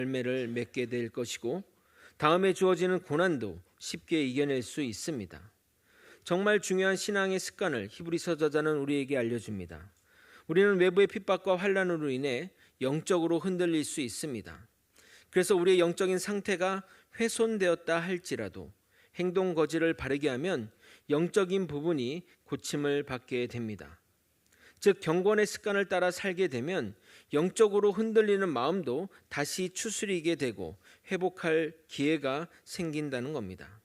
열매를 맺게 될 것이고 다음에 주어지는 고난도 쉽게 이겨낼 수 있습니다. 정말 중요한 신앙의 습관을 히브리서 저자는 우리에게 알려줍니다. 우리는 외부의 핍박과 환난으로 인해 영적으로 흔들릴 수 있습니다. 그래서 우리의 영적인 상태가 훼손되었다 할지라도 행동 거지를 바르게 하면 영적인 부분이 고침을 받게 됩니다. 즉 경건의 습관을 따라 살게 되면 영적으로 흔들리는 마음도 다시 추스리게 되고 회복할 기회가 생긴다는 겁니다.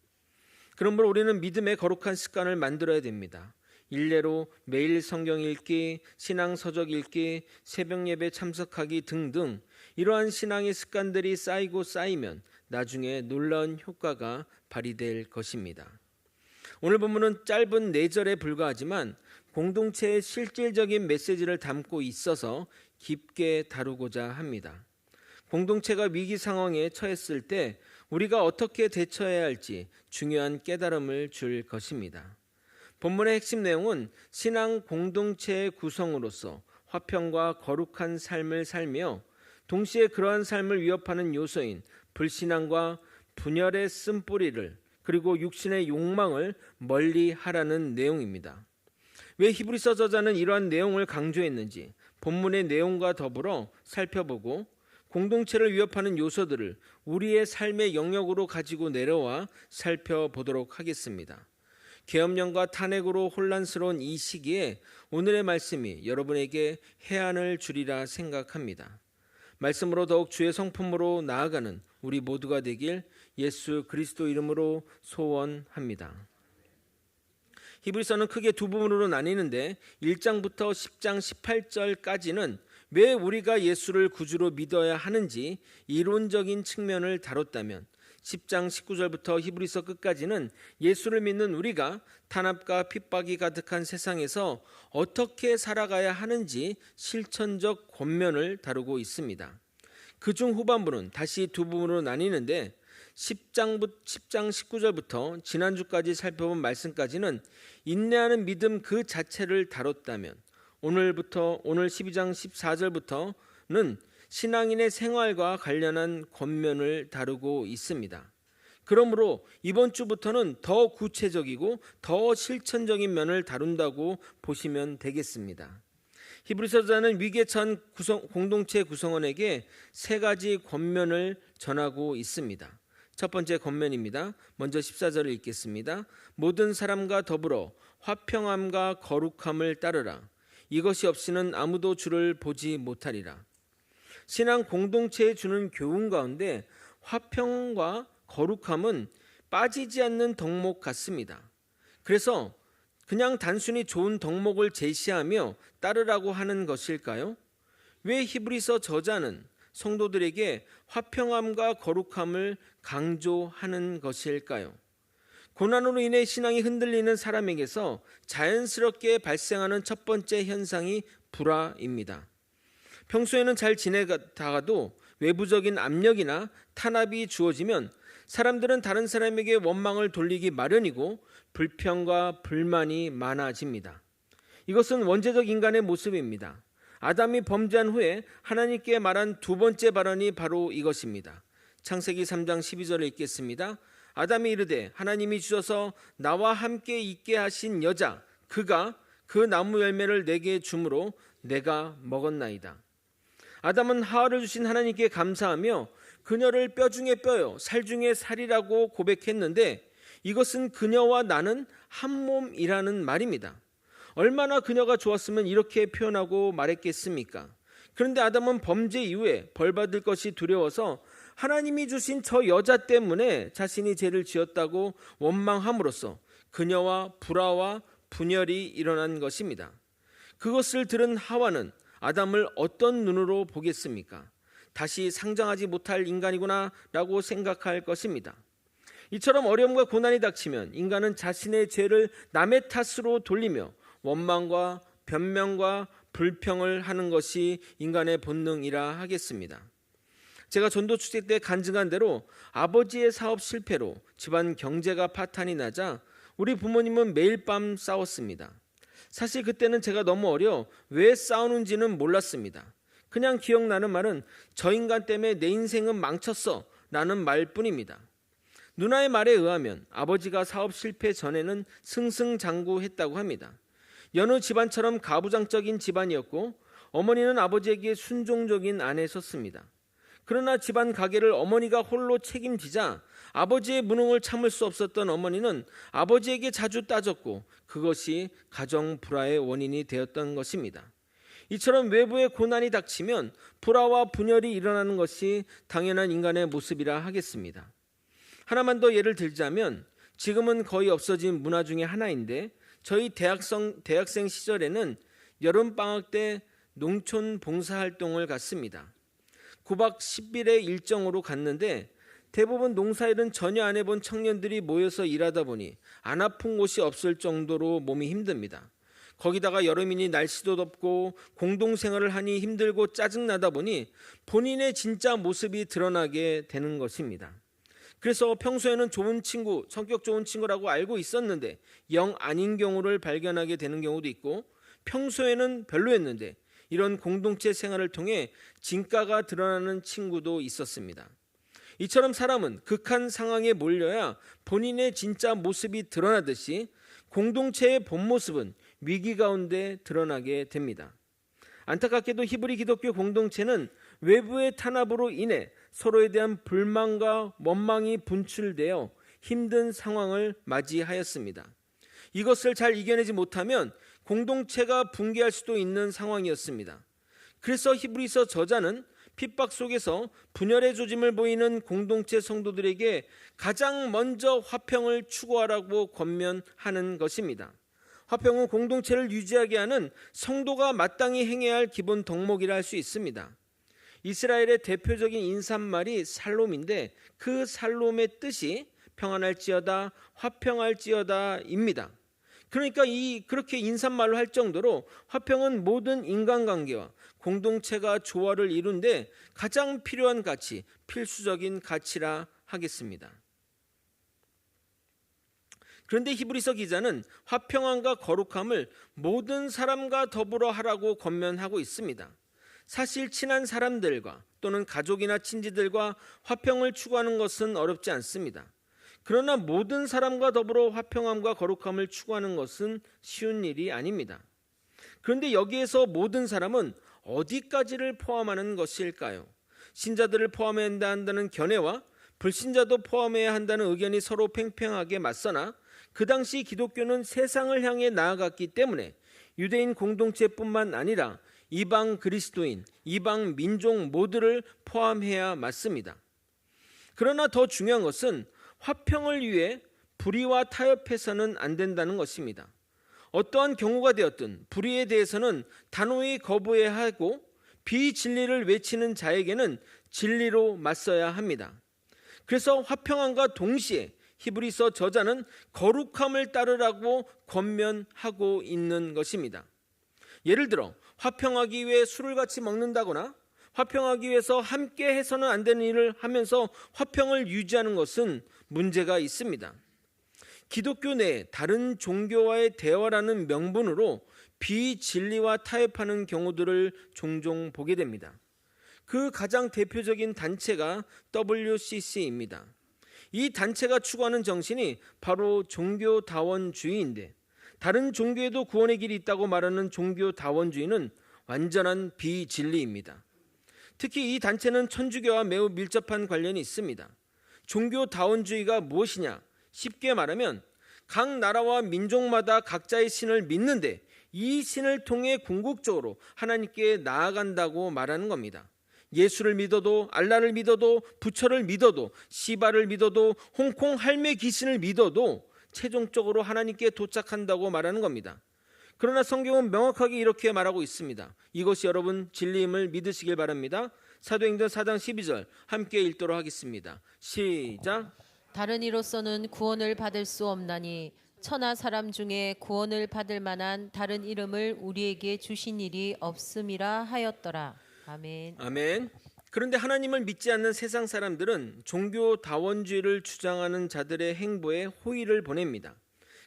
그러므로 우리는 믿음의 거룩한 습관을 만들어야 됩니다. 일례로 매일 성경 읽기, 신앙 서적 읽기, 새벽 예배 참석하기 등등 이러한 신앙의 습관들이 쌓이고 쌓이면 나중에 놀라운 효과가 발휘될 것입니다. 오늘 본문은 짧은 4절에 불과하지만 공동체의 실질적인 메시지를 담고 있어서 깊게 다루고자 합니다. 공동체가 위기 상황에 처했을 때 우리가 어떻게 대처해야 할지 중요한 깨달음을 줄 것입니다. 본문의 핵심 내용은 신앙 공동체의 구성으로서 화평과 거룩한 삶을 살며 동시에 그러한 삶을 위협하는 요소인 불신앙과 분열의 쓴뿌리를 그리고 육신의 욕망을 멀리 하라는 내용입니다. 왜 히브리서 저자는 이러한 내용을 강조했는지 본문의 내용과 더불어 살펴보고 공동체를 위협하는 요소들을 우리의 삶의 영역으로 가지고 내려와 살펴보도록 하겠습니다. 계엄령과 탄핵으로 혼란스러운 이 시기에 오늘의 말씀이 여러분에게 해안을 주리라 생각합니다. 말씀으로 더욱 주의 성품으로 나아가는 우리 모두가 되길 예수 그리스도 이름으로 소원합니다. 히브리서는 크게 두 부분으로 나뉘는데 1장부터 10장 18절까지는 왜 우리가 예수를 구주로 믿어야 하는지 이론적인 측면을 다뤘다면 10장 19절부터 히브리서 끝까지는 예수를 믿는 우리가 탄압과 핍박이 가득한 세상에서 어떻게 살아가야 하는지 실천적 권면을 다루고 있습니다. 그중 후반부는 다시 두 부분으로 나뉘는데 10장 19절부터 지난주까지 살펴본 말씀까지는 인내하는 믿음 그 자체를 다뤘다면 오늘 12장 14절부터는 신앙인의 생활과 관련한 권면을 다루고 있습니다. 그러므로 이번 주부터는 더 구체적이고 더 실천적인 면을 다룬다고 보시면 되겠습니다. 히브리서 저자는 위기에 처한 공동체 구성원에게 3가지 권면을 전하고 있습니다. 첫 번째 권면입니다. 먼저 14절을 읽겠습니다. 모든 사람과 더불어 화평함과 거룩함을 따르라. 이것이 없이는 아무도 주를 보지 못하리라. 신앙 공동체에 주는 교훈 가운데 화평과 거룩함은 빠지지 않는 덕목 같습니다. 그래서 그냥 단순히 좋은 덕목을 제시하며 따르라고 하는 것일까요? 왜 히브리서 저자는 성도들에게 화평함과 거룩함을 강조하는 것일까요? 고난으로 인해 신앙이 흔들리는 사람에게서 자연스럽게 발생하는 첫 번째 현상이 불화입니다. 평소에는 잘 지내다가도 외부적인 압력이나 탄압이 주어지면 사람들은 다른 사람에게 원망을 돌리기 마련이고 불평과 불만이 많아집니다. 이것은 원죄적 인간의 모습입니다. 아담이 범죄한 후에 하나님께 말한 두 번째 발언이 바로 이것입니다. 창세기 3장 12절을 읽겠습니다. 아담이 이르되 하나님이 주셔서 나와 함께 있게 하신 여자 그가 그 나무 열매를 내게 주므로 내가 먹었나이다. 아담은 하와를 주신 하나님께 감사하며 그녀를 뼈 중에 뼈요 살 중에 살이라고 고백했는데 이것은 그녀와 나는 한 몸이라는 말입니다. 얼마나 그녀가 좋았으면 이렇게 표현하고 말했겠습니까? 그런데 아담은 범죄 이후에 벌받을 것이 두려워서 하나님이 주신 저 여자 때문에 자신이 죄를 지었다고 원망함으로써 그녀와 불화와 분열이 일어난 것입니다. 그것을 들은 하와는 아담을 어떤 눈으로 보겠습니까? 다시 상장하지 못할 인간이구나 라고 생각할 것입니다. 이처럼 어려움과 고난이 닥치면 인간은 자신의 죄를 남의 탓으로 돌리며 원망과 변명과 불평을 하는 것이 인간의 본능이라 하겠습니다. 제가 전도 축제 때 간증한 대로 아버지의 사업 실패로 집안 경제가 파탄이 나자 우리 부모님은 매일 밤 싸웠습니다. 사실 그때는 제가 너무 어려 왜 싸우는지는 몰랐습니다. 그냥 기억나는 말은 저 인간 때문에 내 인생은 망쳤어 라는 말뿐입니다. 누나의 말에 의하면 아버지가 사업 실패 전에는 승승장구했다고 합니다. 여느 집안처럼 가부장적인 집안이었고 어머니는 아버지에게 순종적인 아내였습니다. 그러나 집안 가게를 어머니가 홀로 책임지자 아버지의 무능을 참을 수 없었던 어머니는 아버지에게 자주 따졌고 그것이 가정 불화의 원인이 되었던 것입니다. 이처럼 외부의 고난이 닥치면 불화와 분열이 일어나는 것이 당연한 인간의 모습이라 하겠습니다. 하나만 더 예를 들자면 지금은 거의 없어진 문화 중에 하나인데 저희 대학생 시절에는 여름방학 때 농촌 봉사활동을 갔습니다. 9박 10일의 일정으로 갔는데 대부분 농사일은 전혀 안 해본 청년들이 모여서 일하다 보니 안 아픈 곳이 없을 정도로 몸이 힘듭니다. 거기다가 여름이니 날씨도 덥고 공동생활을 하니 힘들고 짜증나다 보니 본인의 진짜 모습이 드러나게 되는 것입니다. 그래서 평소에는 좋은 친구, 성격 좋은 친구라고 알고 있었는데 영 아닌 경우를 발견하게 되는 경우도 있고 평소에는 별로였는데 이런 공동체 생활을 통해 진가가 드러나는 친구도 있었습니다. 이처럼 사람은 극한 상황에 몰려야 본인의 진짜 모습이 드러나듯이 공동체의 본 모습은 위기 가운데 드러나게 됩니다. 안타깝게도 히브리 기독교 공동체는 외부의 탄압으로 인해 서로에 대한 불만과 원망이 분출되어 힘든 상황을 맞이하였습니다. 이것을 잘 이겨내지 못하면 공동체가 붕괴할 수도 있는 상황이었습니다. 그래서 히브리서 저자는 핍박 속에서 분열의 조짐을 보이는 공동체 성도들에게 가장 먼저 화평을 추구하라고 권면하는 것입니다. 화평은 공동체를 유지하게 하는 성도가 마땅히 행해야 할 기본 덕목이라 할 수 있습니다. 이스라엘의 대표적인 인사말이 살롬인데 그 살롬의 뜻이 평안할지어다 화평할지어다입니다. 그러니까 그렇게 인사말로 할 정도로 화평은 모든 인간관계와 공동체가 조화를 이룬데 가장 필요한 가치, 필수적인 가치라 하겠습니다. 그런데 히브리서 기자는 화평함과 거룩함을 모든 사람과 더불어 하라고 권면하고 있습니다. 사실 친한 사람들과 또는 가족이나 친지들과 화평을 추구하는 것은 어렵지 않습니다. 그러나 모든 사람과 더불어 화평함과 거룩함을 추구하는 것은 쉬운 일이 아닙니다. 그런데 여기에서 모든 사람은 어디까지를 포함하는 것일까요? 신자들을 포함해야 한다는 견해와 불신자도 포함해야 한다는 의견이 서로 팽팽하게 맞서나 그 당시 기독교는 세상을 향해 나아갔기 때문에 유대인 공동체뿐만 아니라 이방 그리스도인, 이방 민족 모두를 포함해야 맞습니다. 그러나 더 중요한 것은 화평을 위해 불의와 타협해서는 안 된다는 것입니다. 어떠한 경우가 되었든 불의에 대해서는 단호히 거부해야 하고 비진리를 외치는 자에게는 진리로 맞서야 합니다. 그래서 화평함과 동시에 히브리서 저자는 거룩함을 따르라고 권면하고 있는 것입니다. 예를 들어 화평하기 위해 술을 같이 먹는다거나 화평하기 위해서 함께 해서는 안 되는 일을 하면서 화평을 유지하는 것은 문제가 있습니다. 기독교 내 다른 종교와의 대화라는 명분으로 비진리와 타협하는 경우들을 종종 보게 됩니다. 그 가장 대표적인 단체가 WCC입니다. 이 단체가 추구하는 정신이 바로 종교다원주의인데 다른 종교에도 구원의 길이 있다고 말하는 종교다원주의는 완전한 비진리입니다. 특히 이 단체는 천주교와 매우 밀접한 관련이 있습니다. 종교다원주의가 무엇이냐? 쉽게 말하면 각 나라와 민족마다 각자의 신을 믿는데 이 신을 통해 궁극적으로 하나님께 나아간다고 말하는 겁니다. 예수를 믿어도 알라를 믿어도 부처를 믿어도 시바를 믿어도 홍콩 할매 귀신을 믿어도 최종적으로 하나님께 도착한다고 말하는 겁니다. 그러나 성경은 명확하게 이렇게 말하고 있습니다. 이것이 여러분 진리임을 믿으시길 바랍니다. 사도행전 4장 12절 함께 읽도록 하겠습니다. 시작. 다른 이로서는 구원을 받을 수 없나니 천하 사람 중에 구원을 받을 만한 다른 이름을 우리에게 주신 일이 없음이라 하였더라. 아멘. 아멘. 그런데 하나님을 믿지 않는 세상 사람들은 종교다원주의를 주장하는 자들의 행보에 호의를 보냅니다.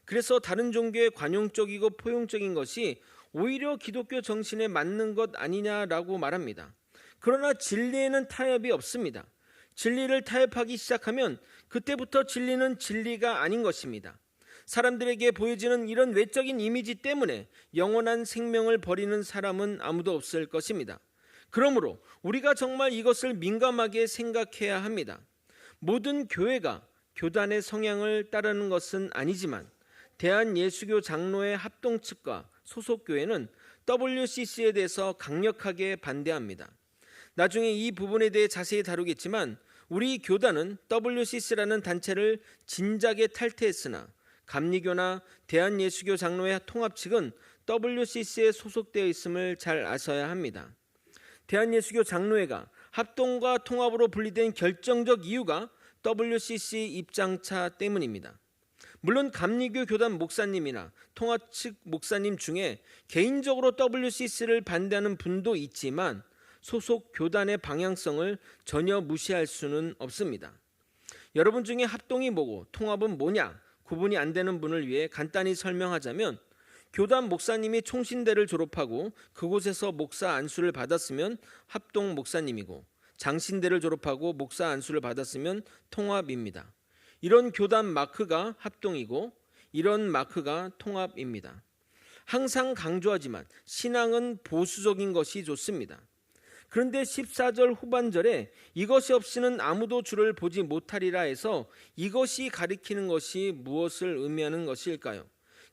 그래서 다른 종교에 관용적이고 포용적인 것이 오히려 기독교 정신에 맞는 것 아니냐라고 말합니다. 그러나 진리에는 타협이 없습니다. 진리를 타협하기 시작하면 그때부터 진리는 진리가 아닌 것입니다. 사람들에게 보여지는 이런 외적인 이미지 때문에 영원한 생명을 버리는 사람은 아무도 없을 것입니다. 그러므로 우리가 정말 이것을 민감하게 생각해야 합니다. 모든 교회가 교단의 성향을 따르는 것은 아니지만 대한예수교 장로회 합동 측과 소속교회는 WCC에 대해서 강력하게 반대합니다. 나중에 이 부분에 대해 자세히 다루겠지만 우리 교단은 WCC라는 단체를 진작에 탈퇴했으나 감리교나 대한예수교 장로회 통합 측은 WCC에 소속되어 있음을 잘 아셔야 합니다. 대한예수교 장로회가 합동과 통합으로 분리된 결정적 이유가 WCC 입장차 때문입니다. 물론 감리교 교단 목사님이나 통합 측 목사님 중에 개인적으로 WCC를 반대하는 분도 있지만 소속 교단의 방향성을 전혀 무시할 수는 없습니다. 여러분 중에 합동이 뭐고 통합은 뭐냐 구분이 안 되는 분을 위해 간단히 설명하자면 교단 목사님이 총신대를 졸업하고 그곳에서 목사 안수를 받았으면 합동 목사님이고 장신대를 졸업하고 목사 안수를 받았으면 통합입니다. 이런 교단 마크가 합동이고 이런 마크가 통합입니다. 항상 강조하지만 신앙은 보수적인 것이 좋습니다. 그런데 14절 후반절에 이것이 없이는 아무도 주를 보지 못하리라 해서 이것이 가리키는 것이 무엇을 의미하는 것일까요?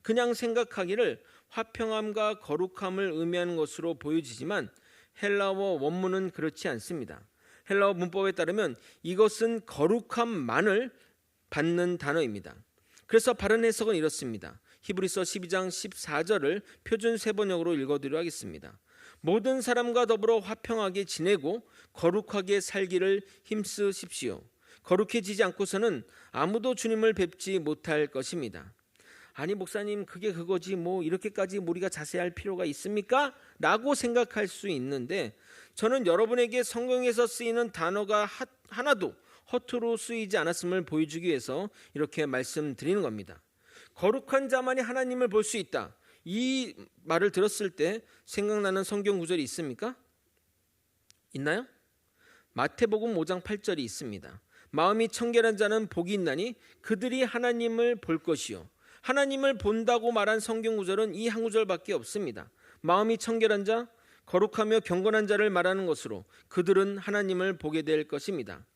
그냥 생각하기를 화평함과 거룩함을 의미하는 것으로 보여지지만 헬라어 원문은 그렇지 않습니다. 헬라어 문법에 따르면 이것은 거룩함만을 받는 단어입니다. 그래서 바른 해석은 이렇습니다. 히브리서 12장 14절을 표준 세번역으로 읽어드리려 하겠습니다. 모든 사람과 더불어 화평하게 지내고 거룩하게 살기를 힘쓰십시오. 거룩해지지 않고서는 아무도 주님을 뵙지 못할 것입니다. 아니 목사님 그게 그거지 뭐 이렇게까지 우리가 자세할 필요가 있습니까? 라고 생각할 수 있는데 저는 여러분에게 성경에서 쓰이는 단어가 하나도 허투루 쓰이지 않았음을 보여주기 위해서 이렇게 말씀드리는 겁니다. 거룩한 자만이 하나님을 볼 수 있다. 이 말을 들었을 때 생각나는 성경 구절이 있습니까? 있나요? 마태복음 5장 8절이 있습니다. 마음이 청결한 자는 복이 있나니 그들이 하나님을 볼 것이요. 하나님을 본다고 말한 성경 구절은 이 한 구절밖에 없습니다. 마음이 청결한 자, 거룩하며 경건한 자를 말하는 것으로 그들은 하나님을 보게 될 것입니다.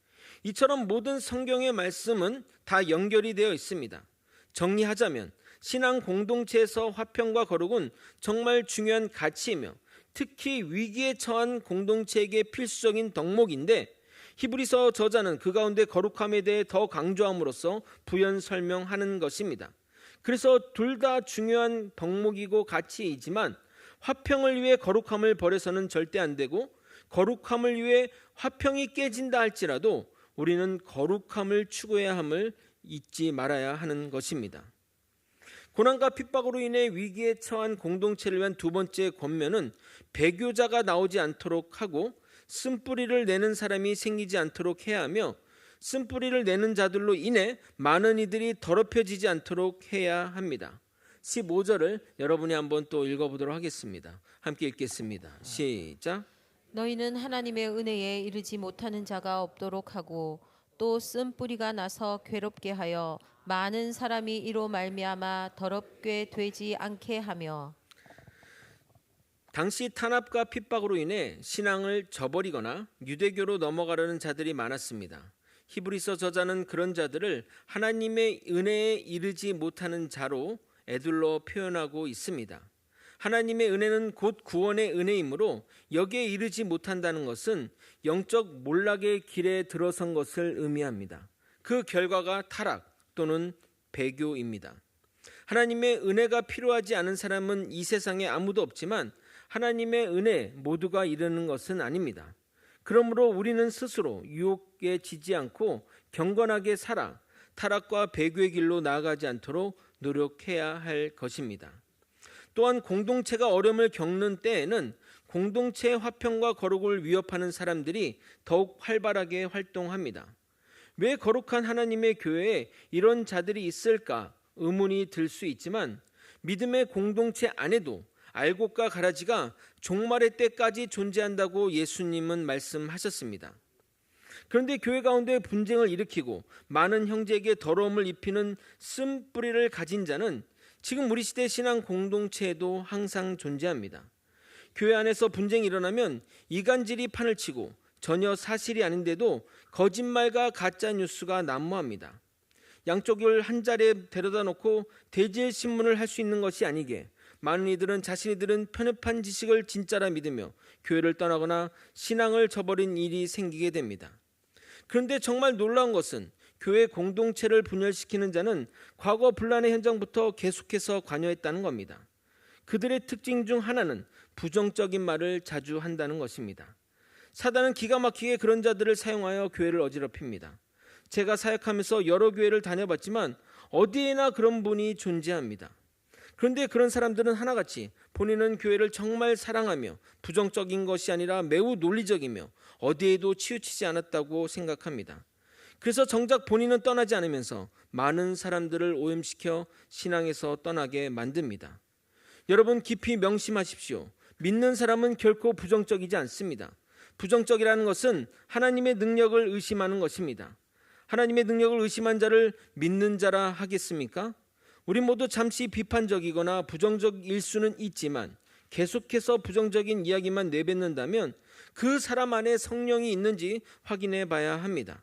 이처럼 모든 성경의 말씀은 다 연결이 되어 있습니다. 정리하자면 신앙 공동체에서 화평과 거룩은 정말 중요한 가치이며 특히 위기에 처한 공동체에게 필수적인 덕목인데 히브리서 저자는 그 가운데 거룩함에 대해 더 강조함으로써 부연 설명하는 것입니다. 그래서 둘 다 중요한 덕목이고 가치이지만 화평을 위해 거룩함을 버려서는 절대 안 되고 거룩함을 위해 화평이 깨진다 할지라도 우리는 거룩함을 추구해야 함을 잊지 말아야 하는 것입니다. 고난과 핍박으로 인해 위기에 처한 공동체를 위한 두 번째 권면은 배교자가 나오지 않도록 하고 쓴뿌리를 내는 사람이 생기지 않도록 해야 하며 쓴뿌리를 내는 자들로 인해 많은 이들이 더럽혀지지 않도록 해야 합니다. 15절을 여러분이 한번 또 읽어보도록 하겠습니다. 함께 읽겠습니다. 시작. 너희는 하나님의 은혜에 이르지 못하는 자가 없도록 하고 또 쓴뿌리가 나서 괴롭게 하여 많은 사람이 이로 말미암아 더럽게 되지 않게 하며. 당시 탄압과 핍박으로 인해 신앙을 저버리거나 유대교로 넘어가려는 자들이 많았습니다. 히브리서 저자는 그런 자들을 하나님의 은혜에 이르지 못하는 자로 에둘러 표현하고 있습니다. 하나님의 은혜는 곧 구원의 은혜이므로 여기에 이르지 못한다는 것은 영적 몰락의 길에 들어선 것을 의미합니다. 그 결과가 타락 또는 배교입니다. 하나님의 은혜가 필요하지 않은 사람은 이 세상에 아무도 없지만 하나님의 은혜 모두가 이르는 것은 아닙니다. 그러므로 우리는 스스로 유혹에 지지 않고 경건하게 살아 타락과 배교의 길로 나아가지 않도록 노력해야 할 것입니다. 또한 공동체가 어려움을 겪는 때에는 공동체의 화평과 거룩을 위협하는 사람들이 더욱 활발하게 활동합니다. 왜 거룩한 하나님의 교회에 이런 자들이 있을까 의문이 들 수 있지만 믿음의 공동체 안에도 알곡과 가라지가 종말의 때까지 존재한다고 예수님은 말씀하셨습니다. 그런데 교회 가운데 분쟁을 일으키고 많은 형제에게 더러움을 입히는 쓴뿌리를 가진 자는 지금 우리 시대 신앙 공동체에도 항상 존재합니다. 교회 안에서 분쟁이 일어나면 이간질이 판을 치고 전혀 사실이 아닌데도 거짓말과 가짜 뉴스가 난무합니다. 양쪽을 한 자리에 데려다 놓고 대질 신문을 할 수 있는 것이 아니게 많은 이들은 자신이들은 편협한 지식을 진짜라 믿으며 교회를 떠나거나 신앙을 저버린 일이 생기게 됩니다. 그런데 정말 놀라운 것은 교회 공동체를 분열시키는 자는 과거 분란의 현장부터 계속해서 관여했다는 겁니다. 그들의 특징 중 하나는 부정적인 말을 자주 한다는 것입니다. 사단은 기가 막히게 그런 자들을 사용하여 교회를 어지럽힙니다. 제가 사역하면서 여러 교회를 다녀봤지만 어디에나 그런 분이 존재합니다. 그런데 그런 사람들은 하나같이 본인은 교회를 정말 사랑하며 부정적인 것이 아니라 매우 논리적이며 어디에도 치우치지 않았다고 생각합니다. 그래서 정작 본인은 떠나지 않으면서 많은 사람들을 오염시켜 신앙에서 떠나게 만듭니다. 여러분 깊이 명심하십시오. 믿는 사람은 결코 부정적이지 않습니다. 부정적이라는 것은 하나님의 능력을 의심하는 것입니다. 하나님의 능력을 의심한 자를 믿는 자라 하겠습니까? 우리 모두 잠시 비판적이거나 부정적일 수는 있지만 계속해서 부정적인 이야기만 내뱉는다면 그 사람 안에 성령이 있는지 확인해 봐야 합니다.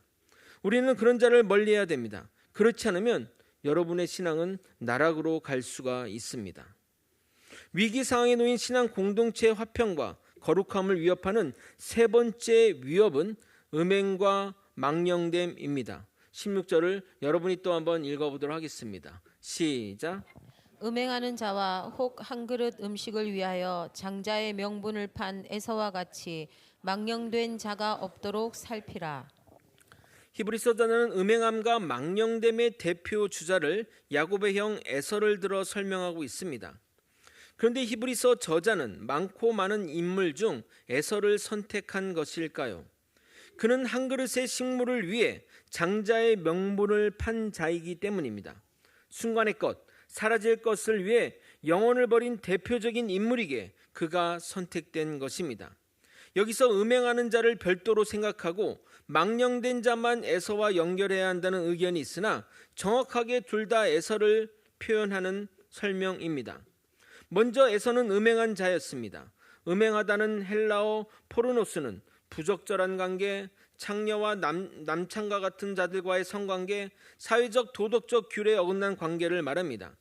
우리는 그런 자를 멀리해야 됩니다. 그렇지 않으면 여러분의 신앙은 나락으로 갈 수가 있습니다. 위기 상황에 놓인 신앙 공동체의 화평과 거룩함을 위협하는 세 번째 위협은 음행과 망령됨입니다. 16절을 여러분이 또 한번 읽어보도록 하겠습니다. 시작. 음행하는 자와 혹 한 그릇 음식을 위하여 장자의 명분을 판 에서와 같이 망령된 자가 없도록 살피라. 히브리서자는 음행함과 망령됨의 대표 주자를 야곱의 형 에서를 들어 설명하고 있습니다. 그런데 히브리서 저자는 많고 많은 인물 중 에서를 선택한 것일까요? 그는 한 그릇의 식물을 위해 장자의 명분을 판 자이기 때문입니다. 순간의 것, 사라질 것을 위해 영혼을 버린 대표적인 인물이기에 그가 선택된 것입니다. 여기서 음행하는 자를 별도로 생각하고 망령된 자만 에서와 연결해야 한다는 의견이 있으나 정확하게 둘 다 에서를 표현하는 설명입니다. 먼저 에서는 음행한 자였습니다. 음행하다는 헬라어 포르노스는 부적절한 관계, 창녀와 남창과 같은 자들과의 성관계, 사회적 도덕적 규례에 어긋난 관계를 말합니다.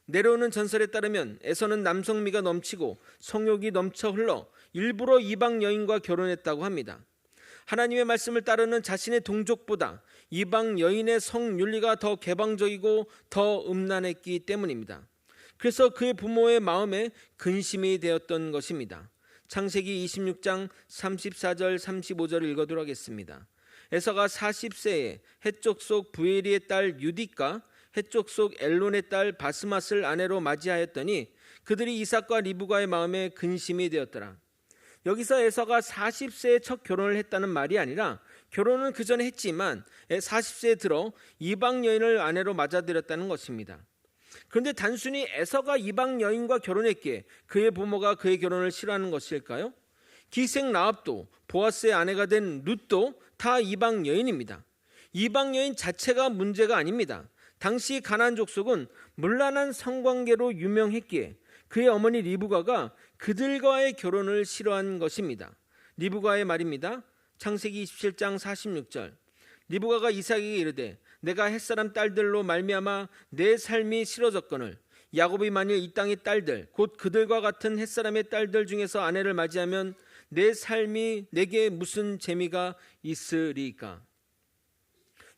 내려오는 전설에 따르면 에서는 남성미가 넘치고 성욕이 넘쳐 흘러 일부러 이방 여인과 결혼했다고 합니다. 하나님의 말씀을 따르는 자신의 동족보다 이방 여인의 성윤리가 더 개방적이고 더 음란했기 때문입니다. 그래서 그의 부모의 마음에 근심이 되었던 것입니다. 창세기 26장 34절 35절을 읽어도록 하겠습니다. 에서가 40세에 헷족 속 부에리의 딸 유딕과 헷족 속 엘론의 딸 바스맛을 아내로 맞이하였더니 그들이 이삭과 리브가의 마음에 근심이 되었더라. 여기서 에서가 40세에 첫 결혼을 했다는 말이 아니라 결혼은 그 전에 했지만 40세에 들어 이방 여인을 아내로 맞아들였다는 것입니다. 그런데 단순히 에서가 이방 여인과 결혼했기에 그의 부모가 그의 결혼을 싫어하는 것일까요? 기생 라합도 보아스의 아내가 된 룻도 다 이방 여인입니다. 이방 여인 자체가 문제가 아닙니다. 당시 가나안 족속은 문란한 성관계로 유명했기에 그의 어머니 리브가가 그들과의 결혼을 싫어한 것입니다. 리브가의 말입니다. 창세기 27장 46절. 리브가가 이삭에게 이르되 내가 햇사람 딸들로 말미암아 내 삶이 싫어졌거늘 야곱이 만일 이 땅의 딸들 곧 그들과 같은 햇사람의 딸들 중에서 아내를 맞이하면 내 삶이 내게 무슨 재미가 있으리까?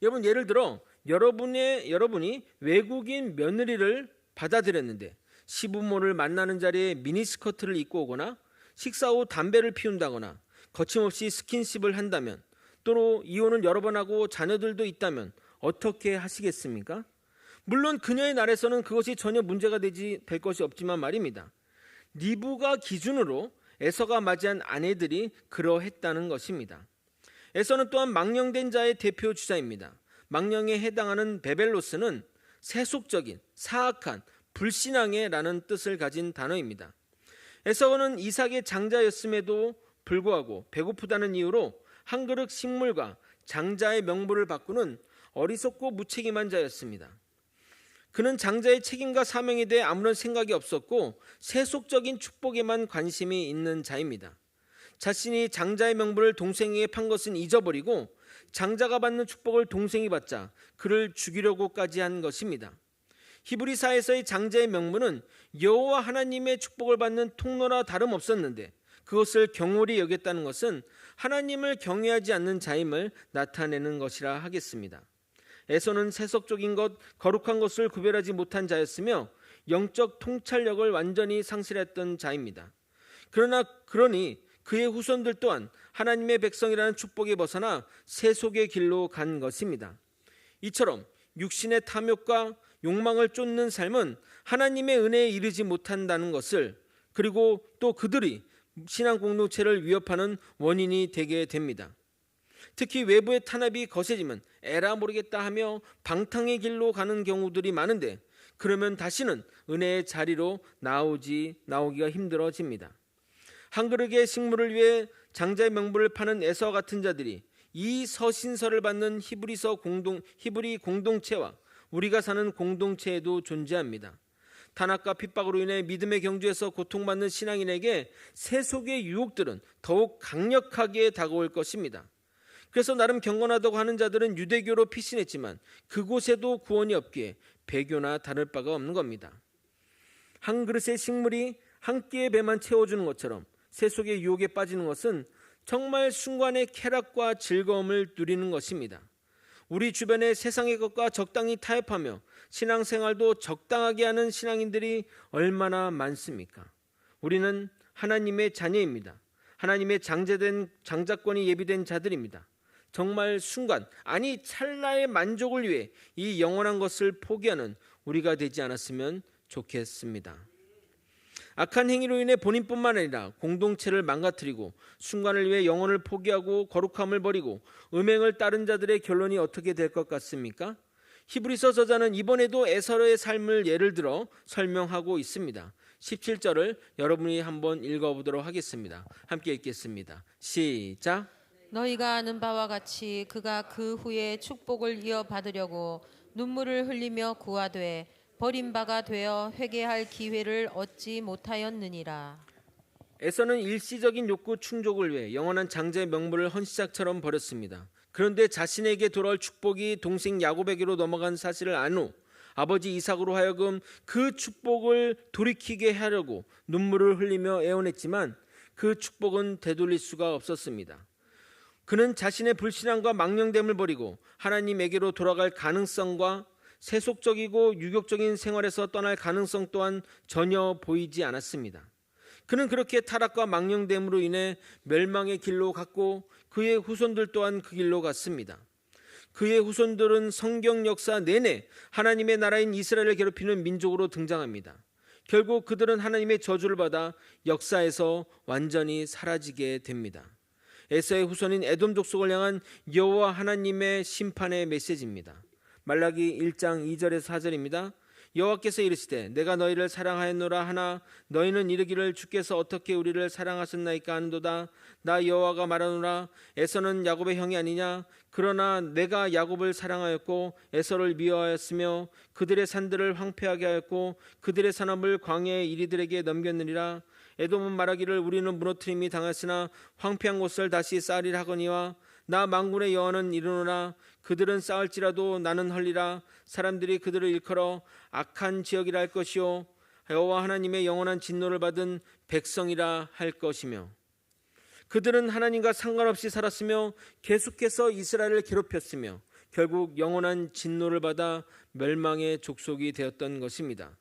여러분 예를 들어 여러분이 외국인 며느리를 받아들였는데 시부모를 만나는 자리에 미니스커트를 입고 오거나 식사 후 담배를 피운다거나 거침없이 스킨십을 한다면 또는 이혼을 여러 번 하고 자녀들도 있다면 어떻게 하시겠습니까? 물론 그녀의 날에서는 그것이 전혀 문제가 될 것이 없지만 말입니다. 리브가 기준으로 에서가 맞이한 아내들이 그러했다는 것입니다. 에서는 또한 망령된 자의 대표 주자입니다. 망령에 해당하는 베벨로스는 세속적인, 사악한, 불신앙의 라는 뜻을 가진 단어입니다. 에서는 이삭의 장자였음에도 불구하고 배고프다는 이유로 한 그릇 식물과 장자의 명분을 바꾸는 어리석고 무책임한 자였습니다. 그는 장자의 책임과 사명에 대해 아무런 생각이 없었고 세속적인 축복에만 관심이 있는 자입니다. 자신이 장자의 명분을 동생에게 판 것은 잊어버리고 장자가 받는 축복을 동생이 받자 그를 죽이려고까지 한 것입니다. 히브리사에서의 장자의 명분은 여호와 하나님의 축복을 받는 통로나 다름없었는데 그것을 경홀히 여겼다는 것은 하나님을 경외하지 않는 자임을 나타내는 것이라 하겠습니다. 에서는 세속적인 것, 거룩한 것을 구별하지 못한 자였으며 영적 통찰력을 완전히 상실했던 자입니다. 그러니 그의 후손들 또한 하나님의 백성이라는 축복에 벗어나 세속의 길로 간 것입니다. 이처럼 육신의 탐욕과 욕망을 쫓는 삶은 하나님의 은혜에 이르지 못한다는 것을, 그리고 또 그들이 신앙 공동체를 위협하는 원인이 되게 됩니다. 특히 외부의 탄압이 거세지면 에라 모르겠다 하며 방탕의 길로 가는 경우들이 많은데 그러면 다시는 은혜의 자리로 나오기가 힘들어집니다. 한 그릇의 식물을 위해 장자의 명분을 파는 에서와 같은 자들이 이 서신서를 받는 히브리 공동체와 우리가 사는 공동체에도 존재합니다. 탄압과 핍박으로 인해 믿음의 경주에서 고통받는 신앙인에게 세속의 유혹들은 더욱 강력하게 다가올 것입니다. 그래서 나름 경건하다고 하는 자들은 유대교로 피신했지만 그곳에도 구원이 없기에 배교나 다를 바가 없는 겁니다. 한 그릇의 식물이 한 끼의 배만 채워주는 것처럼 세속의 유혹에 빠지는 것은 정말 순간의 쾌락과 즐거움을 누리는 것입니다. 우리 주변의 세상의 것과 적당히 타협하며 신앙생활도 적당하게 하는 신앙인들이 얼마나 많습니까? 우리는 하나님의 자녀입니다. 하나님의 장자권이 예비된 자들입니다. 정말 순간, 아니 찰나의 만족을 위해 이 영원한 것을 포기하는 우리가 되지 않았으면 좋겠습니다. 악한 행위로 인해 본인뿐만 아니라 공동체를 망가뜨리고 순간을 위해 영혼을 포기하고 거룩함을 버리고 음행을 따른 자들의 결론이 어떻게 될 것 같습니까? 히브리서 저자는 이번에도 에서의 삶을 예를 들어 설명하고 있습니다. 17절을 여러분이 한번 읽어보도록 하겠습니다. 함께 읽겠습니다. 시작. 너희가 아는 바와 같이 그가 그 후에 축복을 이어받으려고 눈물을 흘리며 구하되 버림바가 되어 회개할 기회를 얻지 못하였느니라. 에서는 일시적인 욕구 충족을 위해 영원한 장자의 명분을 헌시작처럼 버렸습니다. 그런데 자신에게 돌아올 축복이 동생 야곱에게로 넘어간 사실을 안 후 아버지 이삭으로 하여금 그 축복을 돌이키게 하려고 눈물을 흘리며 애원했지만 그 축복은 되돌릴 수가 없었습니다. 그는 자신의 불신앙과 망령됨을 버리고 하나님에게로 돌아갈 가능성과 세속적이고 유격적인 생활에서 떠날 가능성 또한 전혀 보이지 않았습니다. 그는 그렇게 타락과 망령됨으로 인해 멸망의 길로 갔고 그의 후손들 또한 그 길로 갔습니다. 그의 후손들은 성경 역사 내내 하나님의 나라인 이스라엘을 괴롭히는 민족으로 등장합니다. 결국 그들은 하나님의 저주를 받아 역사에서 완전히 사라지게 됩니다. 에서의 후손인 에돔 족속을 향한 여호와 하나님의 심판의 메시지입니다. 말라기 1장 2절에서 4절입니다. 여호와께서 이르시되 내가 너희를 사랑하였노라 하나 너희는 이르기를 주께서 어떻게 우리를 사랑하셨나이까 하는도다. 나 여호와가 말하노라 에서는 야곱의 형이 아니냐. 그러나 내가 야곱을 사랑하였고 에서를 미워하였으며 그들의 산들을 황폐하게 하였고 그들의 산업을 광야의 이리들에게 넘겼느니라. 에돔은 말하기를 우리는 무너뜨림이 당했으나 황폐한 곳을 다시 쌓으리라 하거니와 나 만군의 여호와는 이르노라. 그들은 쌓을지라도 나는 헐리라. 사람들이 그들을 일컬어 악한 지역이라 할 것이요 여호와 하나님의 영원한 진노를 받은 백성이라 할 것이며 그들은 하나님과 상관없이 살았으며 계속해서 이스라엘을 괴롭혔으며 결국 영원한 진노를 받아 멸망의 족속이 되었던 것입니다.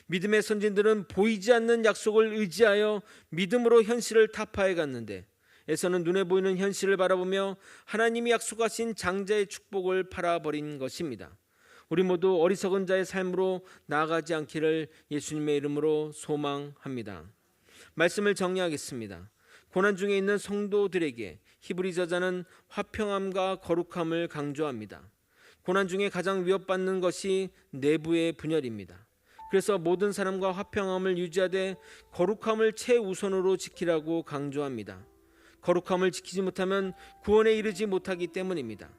믿음의 선진들은 보이지 않는 약속을 의지하여 믿음으로 현실을 타파해 갔는데 에서는 눈에 보이는 현실을 바라보며 하나님이 약속하신 장자의 축복을 팔아버린 것입니다. 우리 모두 어리석은 자의 삶으로 나아가지 않기를 예수님의 이름으로 소망합니다. 말씀을 정리하겠습니다. 고난 중에 있는 성도들에게 히브리 저자는 화평함과 거룩함을 강조합니다. 고난 중에 가장 위협받는 것이 내부의 분열입니다. 그래서 모든 사람과 화평함을 유지하되 거룩함을 최우선으로 지키라고 강조합니다. 거룩함을 지키지 못하면 구원에 이르지 못하기 때문입니다.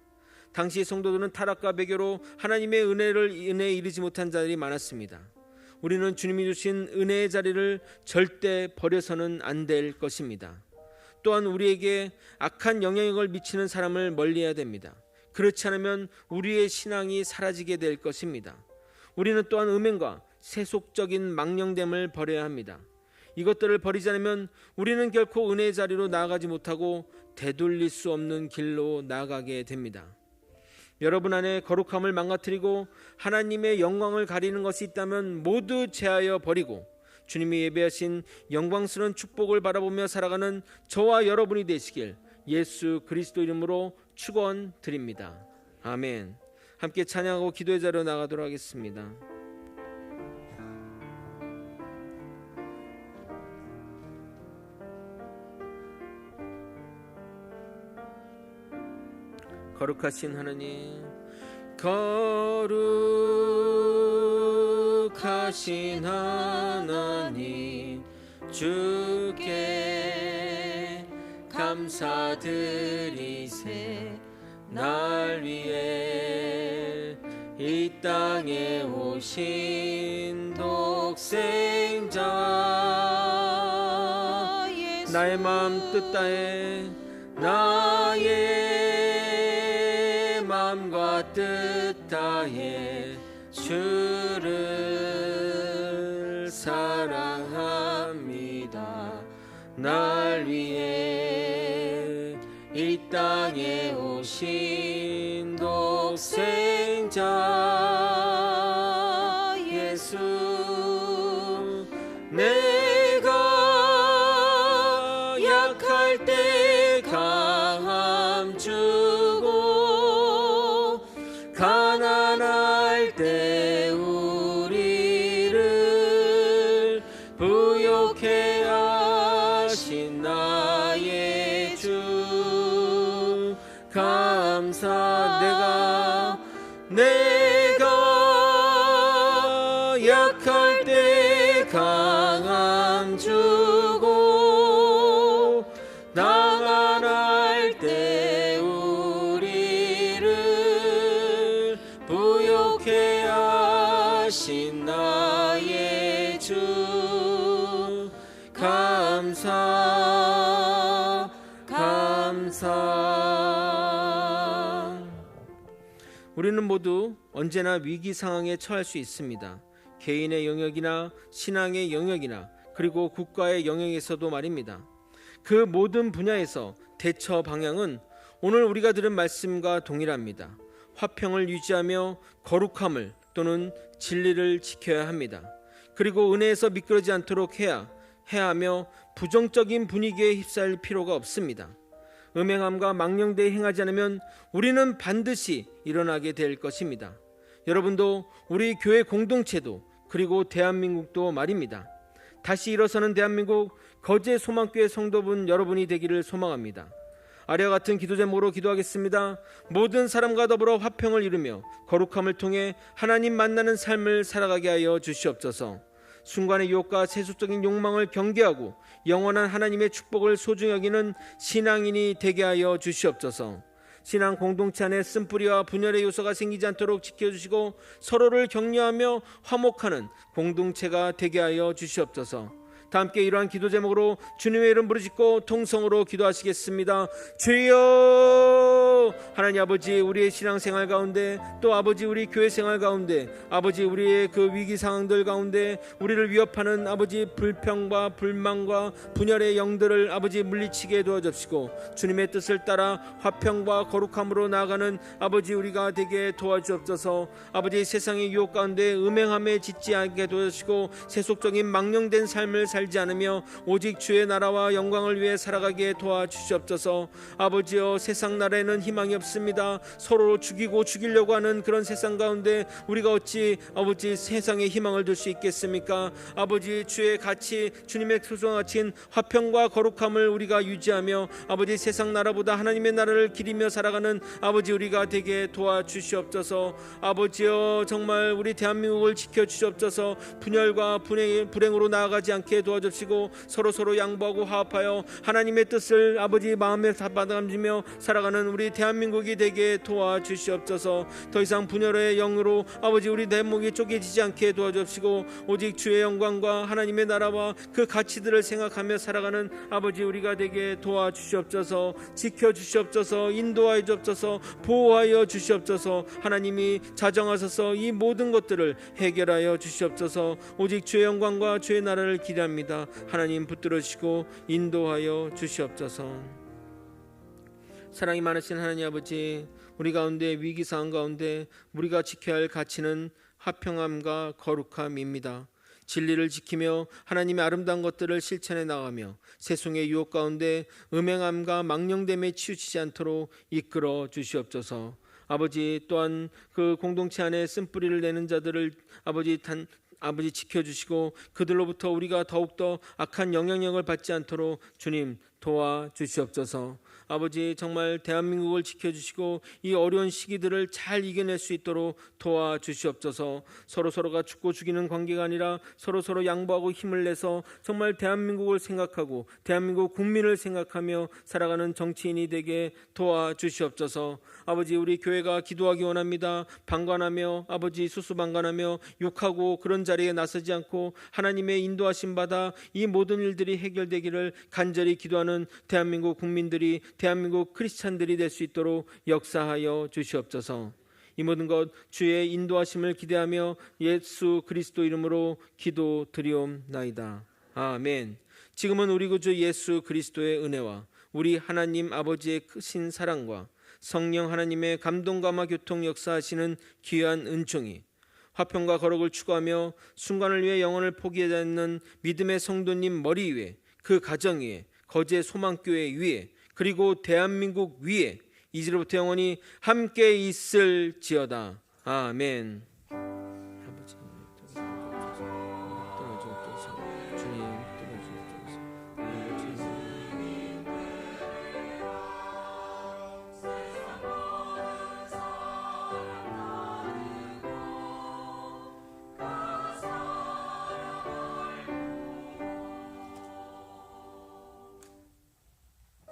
당시 성도들은 타락과 배교로 하나님의 은혜에 이르지 못한 자들이 많았습니다. 우리는 주님이 주신 은혜의 자리를 절대 버려서는 안 될 것입니다. 또한 우리에게 악한 영향력을 미치는 사람을 멀리해야 됩니다. 그렇지 않으면 우리의 신앙이 사라지게 될 것입니다. 우리는 또한 음행과 세속적인 망령됨을 버려야 합니다. 이것들을 버리지 않으면 우리는 결코 은혜의 자리로 나아가지 못하고 되돌릴 수 없는 길로 나아가게 됩니다. 여러분 안에 거룩함을 망가뜨리고 하나님의 영광을 가리는 것이 있다면 모두 제하여 버리고 주님이 예배하신 영광스러운 축복을 바라보며 살아가는 저와 여러분이 되시길 예수 그리스도 이름으로 축원드립니다. 아멘. 함께 찬양하고 기도의 자리로 나가도록 하겠습니다. 거룩하신 하나님, 거룩하신 하나님, 주께 감사드리세. 날 위해 이 땅에 오신 독생자, 나의 마음 뜻 다해 나의 마음과 뜻 다해 주를 사랑합니다. 날 위해 이 땅에 오신 독생자 예수, 내가 약할 때 강함 주고 가난할 때 우리를 부욕해 하신 나의 주 감사. 내가 약할 때 강함 주고 나만할 때 우리를 부욕해 하신 나의 주 감사. 우리는 모두 언제나 위기 상황에 처할 수 있습니다. 개인의 영역이나 신앙의 영역이나 그리고 국가의 영역에서도 말입니다. 그 모든 분야에서 대처 방향은 오늘 우리가 들은 말씀과 동일합니다. 화평을 유지하며 거룩함을 또는 진리를 지켜야 합니다. 그리고 은혜에서 미끄러지지 않도록 해야 하며 부정적인 분위기에 휩싸일 필요가 없습니다. 음행함과 망령되이 행하지 않으면 우리는 반드시 일어나게 될 것입니다. 여러분도 우리 교회 공동체도 그리고 대한민국도 말입니다. 다시 일어서는 대한민국 거제 소망교회 성도분 여러분이 되기를 소망합니다. 아래와 같은 기도 제목으로 기도하겠습니다. 모든 사람과 더불어 화평을 이루며 거룩함을 통해 하나님 만나는 삶을 살아가게 하여 주시옵소서. 순간의 유혹과 세속적인 욕망을 경계하고 영원한 하나님의 축복을 소중히 여기는 신앙인이 되게 하여 주시옵소서. 신앙 공동체 안에 쓴뿌리와 분열의 요소가 생기지 않도록 지켜주시고 서로를 격려하며 화목하는 공동체가 되게 하여 주시옵소서. 다 함께 이러한 기도 제목으로 주님의 이름 부르짖고 통성으로 기도하시겠습니다. 주여, 하나님 아버지, 우리의 신앙생활 가운데 또 아버지 우리 교회 생활 가운데 아버지 우리의 그 위기 상황들 가운데 우리를 위협하는 아버지 불평과 불만과 분열의 영들을 아버지 물리치게 도와주시고 주님의 뜻을 따라 화평과 거룩함으로 나아가는 아버지 우리가 되게 도와주옵소서. 아버지 세상의 유혹 가운데 음행함에 짓지 않게 도와주시고 세속적인 망령된 삶을 살지 않으며 오직 주의 나라와 영광을 위해 살아가게 도와주시옵소서. 아버지여, 세상 나라에는 희망이 없습니다. 서로 죽이고 죽이려고 하는 그런 세상 가운데 우리가 어찌 아버지 세상에 희망을 둘 수 있겠습니까? 아버지, 주의 가치, 주님의 소중한 가치인 화평과 거룩함을 우리가 유지하며 아버지 세상 나라보다 하나님의 나라를 기리며 살아가는 아버지 우리가 되게 도와주시옵소서. 아버지여, 정말 우리 대한민국을 지켜주시옵소서. 분열과 불행으로 나아가지 않게 도와주시고 서로 양보하고 화합하여 하나님의 뜻을 아버지 마음에 받아들이며 살아가는 우리 대한민국이 되게 도와주시옵소서. 더 이상 분열의 영으로 아버지 우리 대목이 쪼개지지 않게 도와주시고 오직 주의 영광과 하나님의 나라와 그 가치들을 생각하며 살아가는 아버지 우리가 되게 도와주시옵소서. 지켜주시옵소서. 인도하여 주옵소서. 보호하여 주시옵소서. 하나님이 자정하셔서 이 모든 것들을 해결하여 주시옵소서. 오직 주의 영광과 주의 나라를 기대합니다. 하나님 붙들어 주시고 인도하여 주시옵소서. 사랑이 많으신 하나님 아버지, 우리 가운데 위기 상황 가운데 우리가 지켜야 할 가치는 화평함과 거룩함입니다. 진리를 지키며 하나님의 아름다운 것들을 실천해 나가며 세속의 유혹 가운데 음행함과 망령됨에 치우치지 않도록 이끌어 주시옵소서. 아버지, 또한 그 공동체 안에 쓴뿌리를 내는 자들을 아버지 지켜주시고 그들로부터 우리가 더욱더 악한 영향력을 받지 않도록 주님 도와주시옵소서. 아버지, 정말 대한민국을 지켜주시고 이 어려운 시기들을 잘 이겨낼 수 있도록 도와주시옵소서. 서로가 죽고 죽이는 관계가 아니라 서로 양보하고 힘을 내서 정말 대한민국을 생각하고 대한민국 국민을 생각하며 살아가는 정치인이 되게 도와주시옵소서. 아버지, 우리 교회가 기도하기 원합니다. 방관하며 아버지 수수방관하며 욕하고 그런 자리에 나서지 않고 하나님의 인도하심 받아 이 모든 일들이 해결되기를 간절히 기도하는 대한민국 국민들이, 대한민국 크리스찬들이 될 수 있도록 역사하여 주시옵소서. 이 모든 것 주의 인도하심을 기대하며 예수 그리스도 이름으로 기도드리옵나이다. 아멘. 지금은 우리 구주 예수 그리스도의 은혜와 우리 하나님 아버지의 크신 사랑과 성령 하나님의 감동감화 교통 역사하시는 귀한 은총이 화평과 거룩을 추구하며 순간을 위해 영혼을 포기하지 않는 믿음의 성도님 머리 위에, 그 가정 위에, 거제 소망교회 위에, 그리고 대한민국 위에 이제로부터 영원히 함께 있을지어다. 아멘.